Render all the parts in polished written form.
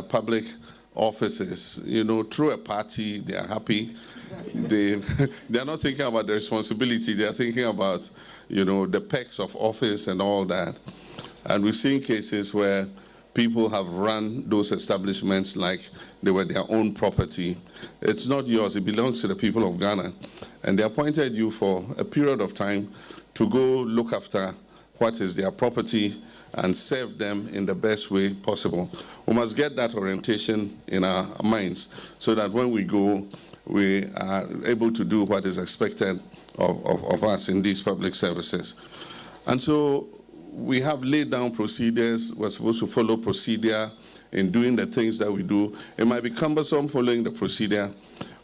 public offices, through a party, they are happy. They are not thinking about the responsibility. They are thinking about, the perks of office and all that. And we've seen cases where people have run those establishments like they were their own property. It's not yours. It belongs to the people of Ghana. And they appointed you for a period of time to go look after what is their property and serve them in the best way possible. We must get that orientation in our minds so that when we go, we are able to do what is expected of us in these public services. And so we have laid down procedures. We're supposed to follow procedure in doing the things that we do. It might be cumbersome following the procedure,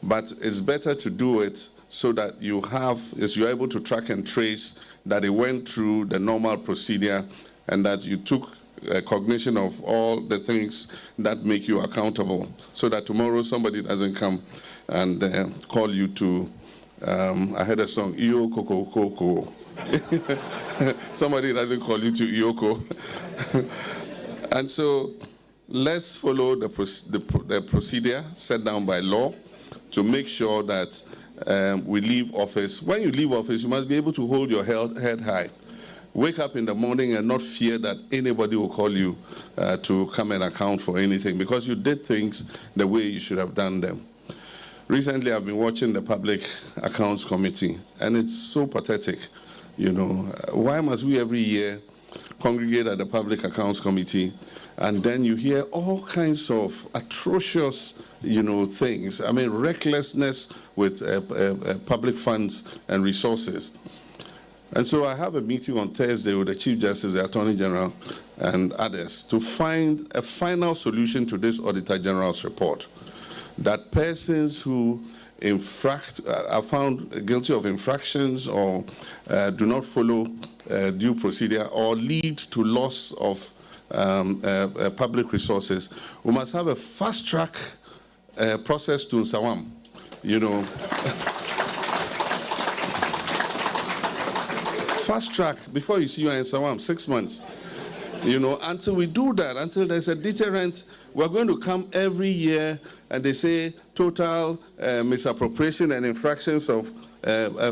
but it's better to do it so that you're able to track and trace that it went through the normal procedure and that you took cognition of all the things that make you accountable, so that tomorrow somebody doesn't come and call you to, I heard a song, Iyo Koko Koko. Somebody doesn't call you to Iyoko. And so let's follow the procedure set down by law to make sure that we leave office. When you leave office, you must be able to hold your head high. Wake up in the morning and not fear that anybody will call you to come and account for anything, because you did things the way you should have done them. Recently, I've been watching the Public Accounts Committee, and it's so pathetic. Why must we every year congregate at the Public Accounts Committee, and then you hear all kinds of atrocious, things. I mean, recklessness with public funds and resources. And so I have a meeting on Thursday with the Chief Justice, the Attorney General, and others to find a final solution to this Auditor General's report, that persons who are found guilty of infractions or do not follow due procedure or lead to loss of public resources, we must have a fast-track process to Nsawam, Fast track, before you see you in Nsawam, 6 months. Until we do that, until there's a deterrent, we're going to come every year and they say total misappropriation and infractions of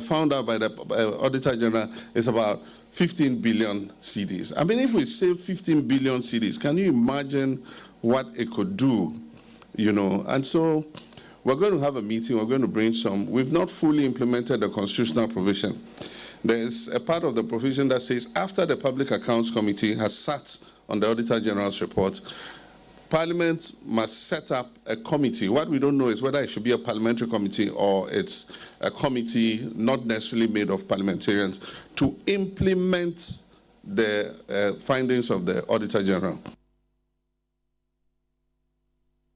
found out by the Auditor General is about 15 billion cedis. I mean, if we save 15 billion cedis, can you imagine what it could do? And so we're going to have a meeting, we're going to brainstorm. We've not fully implemented the constitutional provision. There's a part of the provision that says after the Public Accounts Committee has sat on the Auditor General's report, Parliament must set up a committee. What we don't know is whether it should be a parliamentary committee or it's a committee not necessarily made of parliamentarians to implement the findings of the Auditor General.